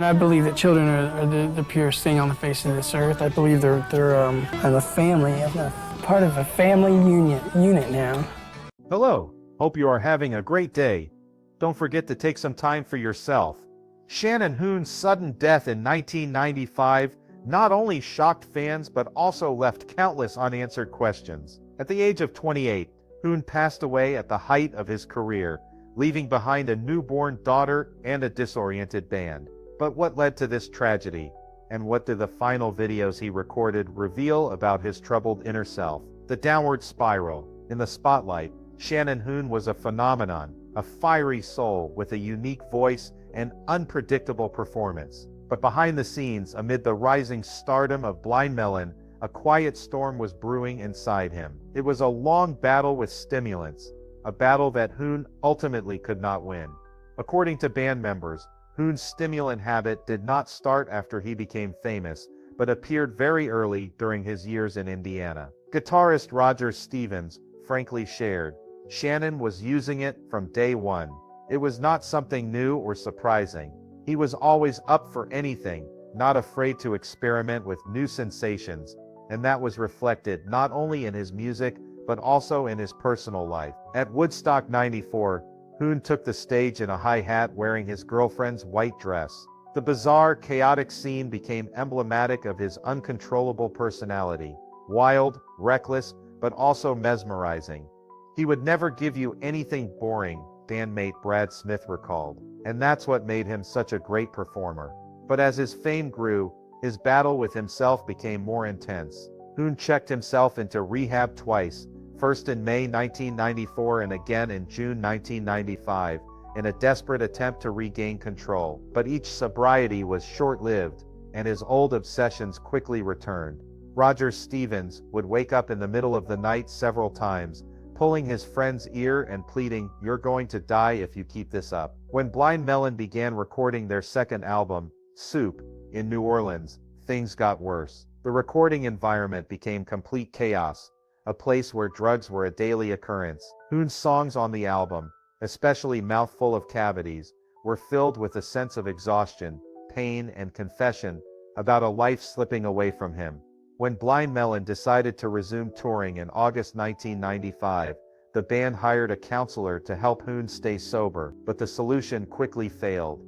I believe that children are the purest thing on the face of this earth. I believe they're a family, a part of a family unit now. Hello, hope you are having a great day. Don't forget to take some time for yourself. Shannon Hoon's sudden death in 1995 not only shocked fans but also left countless unanswered questions. At the age of 28, Hoon passed away at the height of his career, leaving behind a newborn daughter and a disoriented band. But what led to this tragedy? And what do the final videos he recorded reveal about his troubled inner self? The downward spiral. In the spotlight, Shannon Hoon was a phenomenon, a fiery soul with a unique voice and unpredictable performance. But behind the scenes, amid the rising stardom of Blind Melon, a quiet storm was brewing inside him. It was a long battle with stimulants, a battle that Hoon ultimately could not win. According to band members, Hoon's stimulant habit did not start after he became famous, but appeared very early during his years in Indiana. Guitarist Roger Stevens frankly shared, "Shannon was using it from day one. It was not something new or surprising. He was always up for anything, not afraid to experiment with new sensations, and that was reflected not only in his music, but also in his personal life." At Woodstock '94, Hoon took the stage in a high hat wearing his girlfriend's white dress. The bizarre, chaotic scene became emblematic of his uncontrollable personality. Wild, reckless, but also mesmerizing. "He would never give you anything boring," bandmate Brad Smith recalled, "and that's what made him such a great performer." But as his fame grew, his battle with himself became more intense. Hoon checked himself into rehab twice, first in May 1994 and again in June 1995, in a desperate attempt to regain control. But each sobriety was short-lived, and his old obsessions quickly returned. Roger Stevens would wake up in the middle of the night several times, pulling his friend's ear and pleading, "You're going to die if you keep this up." When Blind Melon began recording their second album, Soup, in New Orleans, things got worse. The recording environment became complete chaos, a place where drugs were a daily occurrence. Hoon's songs on the album, especially Mouthful of Cavities, were filled with a sense of exhaustion, pain, and confession about a life slipping away from him. When Blind Melon decided to resume touring in August 1995, the band hired a counselor to help Hoon stay sober, but the solution quickly failed.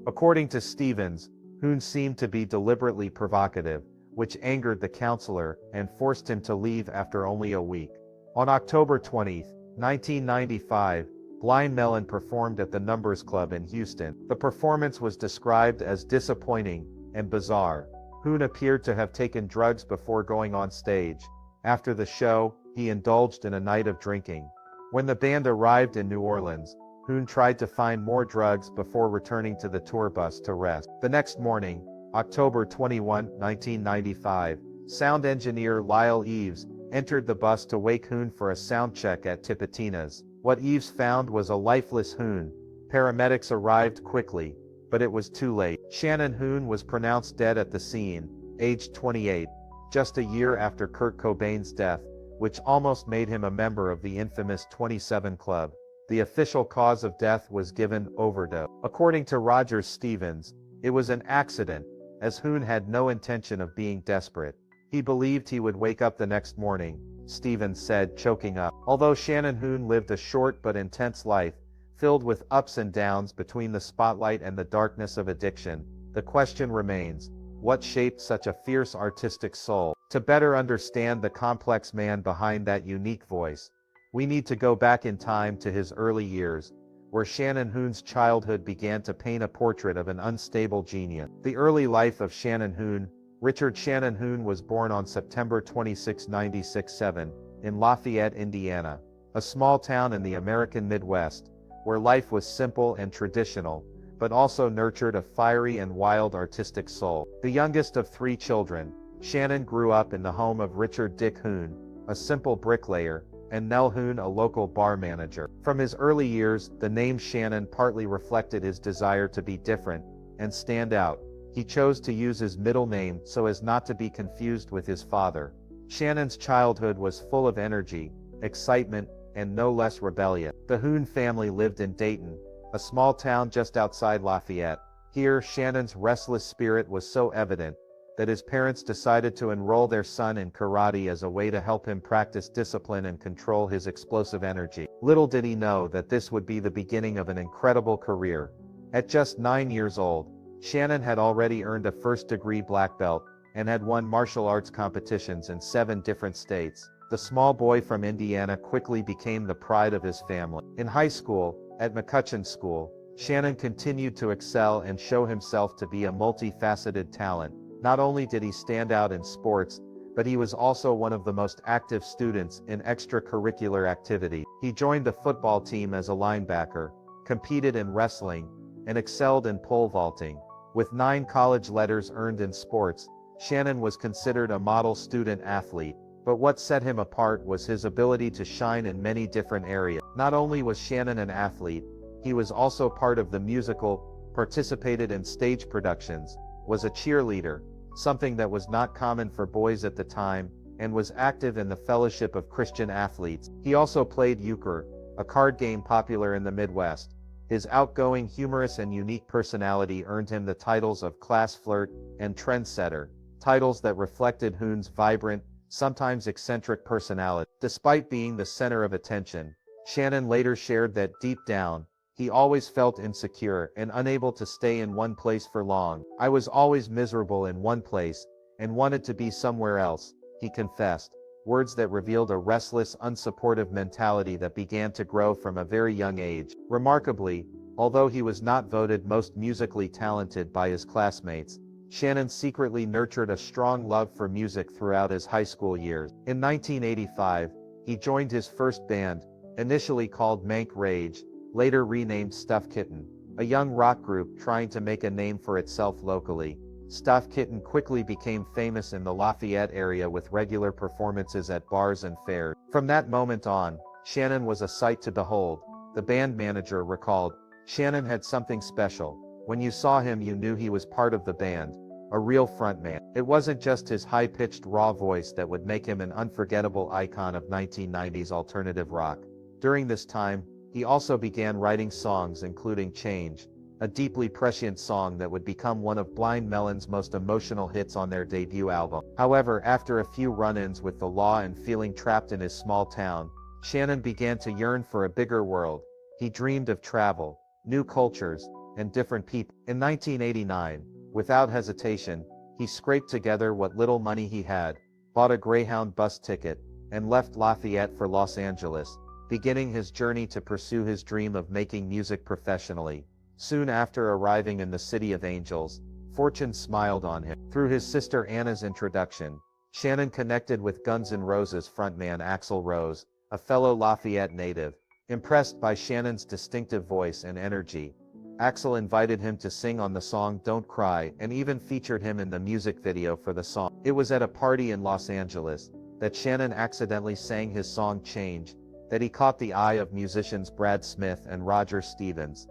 According to Stevens, Hoon seemed to be deliberately provocative, which angered the counselor and forced him to leave after only a week. On October 20, 1995, Blind Melon performed at the Numbers Club in Houston. The performance was described as disappointing and bizarre. Hoon appeared to have taken drugs before going on stage. After the show, he indulged in a night of drinking. When the band arrived in New Orleans, Hoon tried to find more drugs before returning to the tour bus to rest. The next morning, October 21, 1995, sound engineer Lyle Eves entered the bus to wake Hoon for a sound check at Tipitina's. What Eves found was a lifeless Hoon. Paramedics arrived quickly, but it was too late. Shannon Hoon was pronounced dead at the scene, aged 28, just a year after Kurt Cobain's death, which almost made him a member of the infamous 27 Club. The official cause of death was given overdose. According to Roger Stevens, it was an accident, as Hoon had no intention of being desperate. He believed he would wake up the next morning, Stevens said, choking up. Although Shannon Hoon lived a short but intense life, filled with ups and downs between the spotlight and the darkness of addiction, the question remains, what shaped such a fierce artistic soul? To better understand the complex man behind that unique voice, we need to go back in time to his early years, where Shannon Hoon's childhood began to paint a portrait of an unstable genius. The early life of Shannon Hoon. Richard Shannon Hoon was born on September 26, 1967, in Lafayette, Indiana, a small town in the American Midwest, where life was simple and traditional, but also nurtured a fiery and wild artistic soul. The youngest of three children, Shannon grew up in the home of Richard Dick Hoon, a simple bricklayer, and Nell Hoon, a local bar manager. From his early years, the name Shannon partly reflected his desire to be different and stand out. He chose to use his middle name so as not to be confused with his father. Shannon's childhood was full of energy, excitement, and no less rebellion. The Hoon family lived in Dayton, a small town just outside Lafayette. Here, Shannon's restless spirit was so evident that his parents decided to enroll their son in karate as a way to help him practice discipline and control his explosive energy. Little did he know that this would be the beginning of an incredible career. At just 9 years old, Shannon had already earned a first-degree black belt and had won martial arts competitions in 7 different states. The small boy from Indiana quickly became the pride of his family. In high school, at McCutcheon School, Shannon continued to excel and show himself to be a multifaceted talent. Not only did he stand out in sports, but he was also one of the most active students in extracurricular activity. He joined the football team as a linebacker, competed in wrestling, and excelled in pole vaulting. With 9 college letters earned in sports, Shannon was considered a model student athlete. But what set him apart was his ability to shine in many different areas. Not only was Shannon an athlete, he was also part of the musical, participated in stage productions, was a cheerleader, something that was not common for boys at the time, and was active in the Fellowship of Christian Athletes. He also played euchre, a card game popular in the Midwest. His outgoing, humorous and unique personality earned him the titles of class flirt and trendsetter, titles that reflected Hoon's vibrant, sometimes eccentric personality. Despite being the center of attention, Shannon later shared that deep down, he always felt insecure and unable to stay in one place for long. "I was always miserable in one place and wanted to be somewhere else," he confessed, words that revealed a restless, unsupportive mentality that began to grow from a very young age. Remarkably, although he was not voted most musically talented by his classmates, Shannon secretly nurtured a strong love for music throughout his high school years. In 1985, he joined his first band, initially called Mank Rage, later renamed Stuff Kitten, a young rock group trying to make a name for itself locally. Stuff Kitten quickly became famous in the Lafayette area with regular performances at bars and fairs. From that moment on, Shannon was a sight to behold. The band manager recalled, "Shannon had something special. When you saw him you knew he was part of the band, a real frontman." It wasn't just his high-pitched raw voice that would make him an unforgettable icon of 1990s alternative rock. During this time, he also began writing songs including Change, a deeply prescient song that would become one of Blind Melon's most emotional hits on their debut album. However, after a few run-ins with the law and feeling trapped in his small town, Shannon began to yearn for a bigger world. He dreamed of travel, new cultures, and different people. In 1989, without hesitation, he scraped together what little money he had, bought a Greyhound bus ticket, and left Lafayette for Los Angeles, beginning his journey to pursue his dream of making music professionally. Soon after arriving in the City of Angels, fortune smiled on him. Through his sister Anna's introduction, Shannon connected with Guns N' Roses frontman Axl Rose, a fellow Lafayette native. Impressed by Shannon's distinctive voice and energy, Axl invited him to sing on the song Don't Cry and even featured him in the music video for the song. It was at a party in Los Angeles that Shannon accidentally sang his song Change that he caught the eye of musicians Brad Smith and Roger Stevens.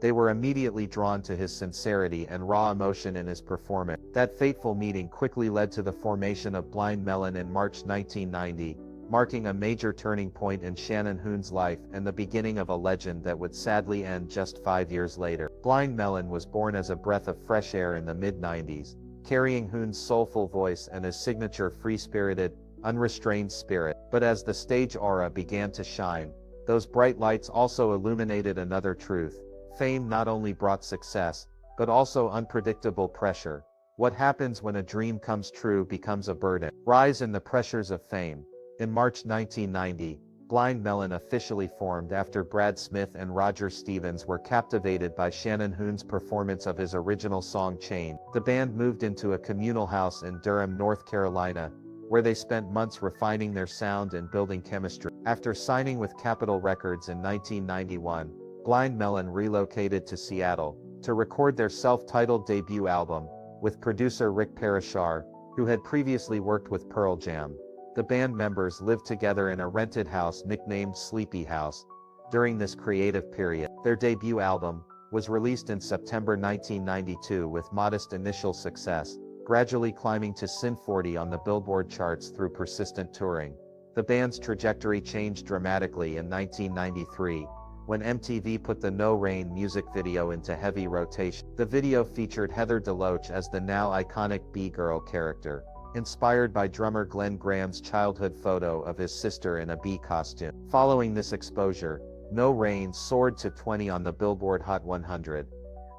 They were immediately drawn to his sincerity and raw emotion in his performance. That fateful meeting quickly led to the formation of Blind Melon in March 1990, marking a major turning point in Shannon Hoon's life and the beginning of a legend that would sadly end just 5 years later. Blind Melon was born as a breath of fresh air in the mid-90s, carrying Hoon's soulful voice and his signature free-spirited, unrestrained spirit. But as the stage aura began to shine, those bright lights also illuminated another truth. Fame not only brought success, but also unpredictable pressure. What happens when a dream comes true becomes a burden. Rise in the pressures of fame. In March 1990, Blind Melon officially formed after Brad Smith and Roger Stevens were captivated by Shannon Hoon's performance of his original song Chain. The band moved into a communal house in Durham, North Carolina, where they spent months refining their sound and building chemistry. After signing with Capitol Records in 1991, Blind Melon relocated to Seattle to record their self-titled debut album, with producer Rick Parashar, who had previously worked with Pearl Jam. The band members lived together in a rented house nicknamed Sleepy House. During this creative period, their debut album was released in September 1992 with modest initial success, gradually climbing to Sin 40 on the Billboard charts through persistent touring. The band's trajectory changed dramatically in 1993, when MTV put the No Rain music video into heavy rotation. The video featured Heather DeLoach as the now iconic B-girl character, inspired by drummer Glenn Graham's childhood photo of his sister in a bee costume. Following this exposure, No Rain soared to 20 on the Billboard Hot 100,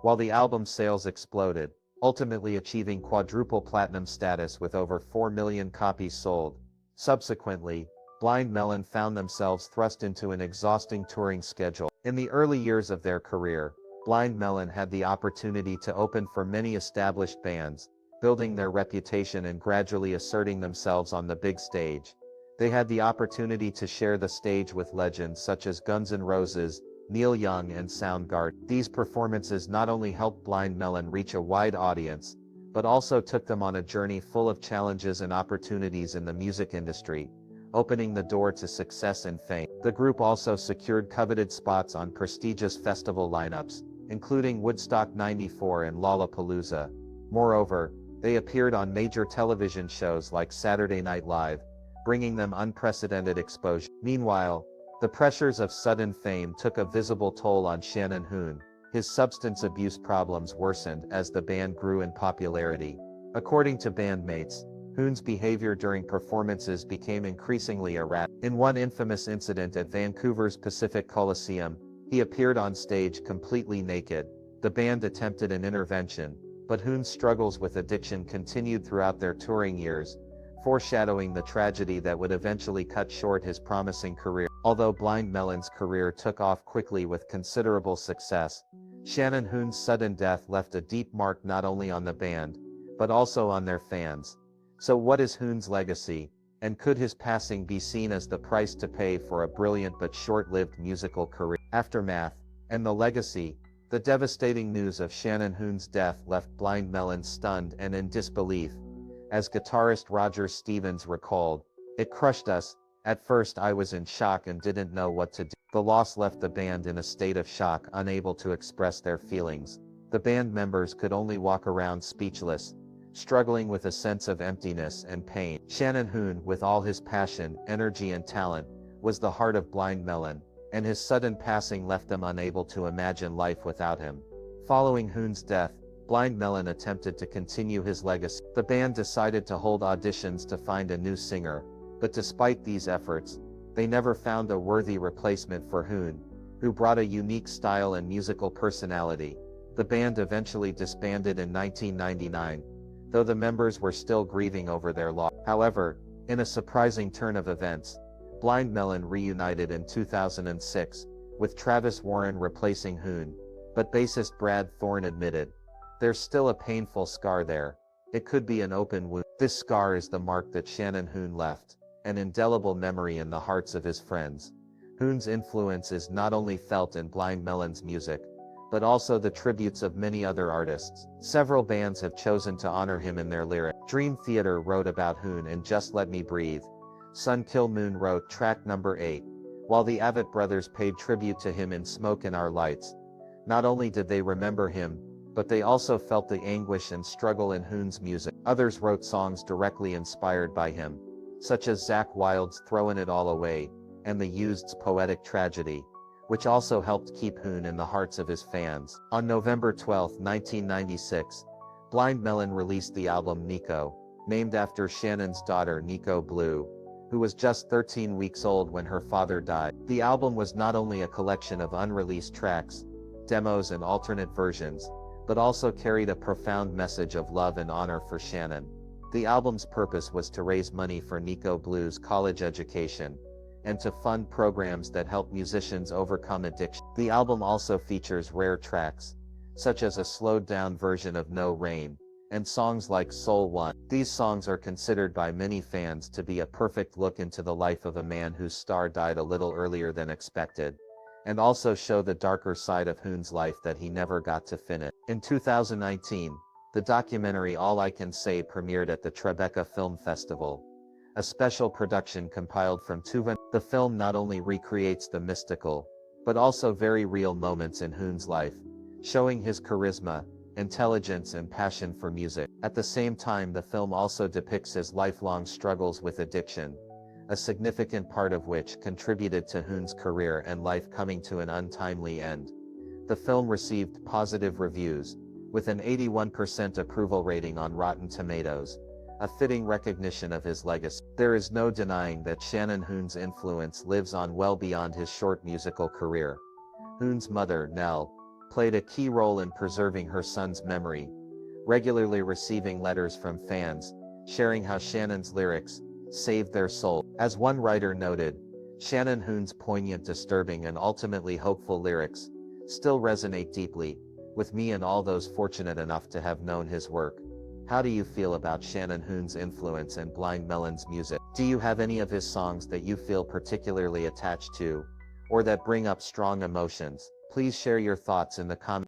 while the album's sales exploded, ultimately achieving quadruple platinum status with over 4 million copies sold. Subsequently, Blind Melon found themselves thrust into an exhausting touring schedule. In the early years of their career, Blind Melon had the opportunity to open for many established bands, building their reputation and gradually asserting themselves on the big stage. They had the opportunity to share the stage with legends such as Guns N' Roses, Neil Young and Soundgarden. These performances not only helped Blind Melon reach a wide audience, but also took them on a journey full of challenges and opportunities in the music industry, opening the door to success and fame. The group also secured coveted spots on prestigious festival lineups, including Woodstock '94 and Lollapalooza. Moreover, they appeared on major television shows like Saturday Night Live, bringing them unprecedented exposure. Meanwhile, the pressures of sudden fame took a visible toll on Shannon Hoon. His substance abuse problems worsened as the band grew in popularity. According to bandmates, Hoon's behavior during performances became increasingly erratic. In one infamous incident at Vancouver's Pacific Coliseum, he appeared on stage completely naked. The band attempted an intervention, but Hoon's struggles with addiction continued throughout their touring years, foreshadowing the tragedy that would eventually cut short his promising career. Although Blind Melon's career took off quickly with considerable success, Shannon Hoon's sudden death left a deep mark not only on the band, but also on their fans. So what is Hoon's legacy, and could his passing be seen as the price to pay for a brilliant but short-lived musical career? Aftermath, and the legacy. The devastating news of Shannon Hoon's death left Blind Melon stunned and in disbelief. As guitarist Roger Stevens recalled, "It crushed us. At first I was in shock and didn't know what to do." The loss left the band in a state of shock, unable to express their feelings. The band members could only walk around speechless, struggling with a sense of emptiness and pain. Shannon Hoon, with all his passion, energy and talent, was the heart of Blind Melon, and his sudden passing left them unable to imagine life without him. Following Hoon's death, Blind Melon attempted to continue his legacy. The band decided to hold auditions to find a new singer, but despite these efforts, they never found a worthy replacement for Hoon, who brought a unique style and musical personality. The band eventually disbanded in 1999, though the members were still grieving over their loss. However, in a surprising turn of events, Blind Melon reunited in 2006, with Travis Warren replacing Hoon, but bassist Brad Thorne admitted, "There's still a painful scar there. It could be an open wound." This scar is the mark that Shannon Hoon left, an indelible memory in the hearts of his friends. Hoon's influence is not only felt in Blind Melon's music, but also the tributes of many other artists. Several bands have chosen to honor him in their lyrics. Dream Theater wrote about Hoon in Just Let Me Breathe. Sun Kil Moon wrote track number 8, while the Avett Brothers paid tribute to him in Smoke in Our Lights. Not only did they remember him, but they also felt the anguish and struggle in Hoon's music. Others wrote songs directly inspired by him, such as Zakk Wylde's Throwin' It All Away, and The Used's Poetic Tragedy, which also helped keep Hoon in the hearts of his fans. On November 12, 1996, Blind Melon released the album Nico, named after Shannon's daughter Nico Blue, who was just 13 weeks old when her father died. The album was not only a collection of unreleased tracks, demos and alternate versions, but also carried a profound message of love and honor for Shannon. The album's purpose was to raise money for Nico Blue's college education, and to fund programs that help musicians overcome addiction. The album also features rare tracks, such as a slowed-down version of No Rain, and songs like Soul One. These songs are considered by many fans to be a perfect look into the life of a man whose star died a little earlier than expected, and also show the darker side of Hoon's life that he never got to finish. In 2019, the documentary All I Can Say premiered at the Tribeca Film Festival, a special production compiled from Tuvan. The film not only recreates the mystical, but also very real moments in Hoon's life, showing his charisma, intelligence and passion for music. At the same time, the film also depicts his lifelong struggles with addiction, a significant part of which contributed to Hoon's career and life coming to an untimely end. The film received positive reviews, with an 81% approval rating on Rotten Tomatoes, a fitting recognition of his legacy. There is no denying that Shannon Hoon's influence lives on well beyond his short musical career. Hoon's mother, Nell, played a key role in preserving her son's memory, regularly receiving letters from fans, sharing how Shannon's lyrics saved their soul. As one writer noted, Shannon Hoon's poignant, disturbing, and ultimately hopeful lyrics still resonate deeply with me and all those fortunate enough to have known his work. How do you feel about Shannon Hoon's influence and Blind Melon's music? Do you have any of his songs that you feel particularly attached to, or that bring up strong emotions? Please share your thoughts in the comments.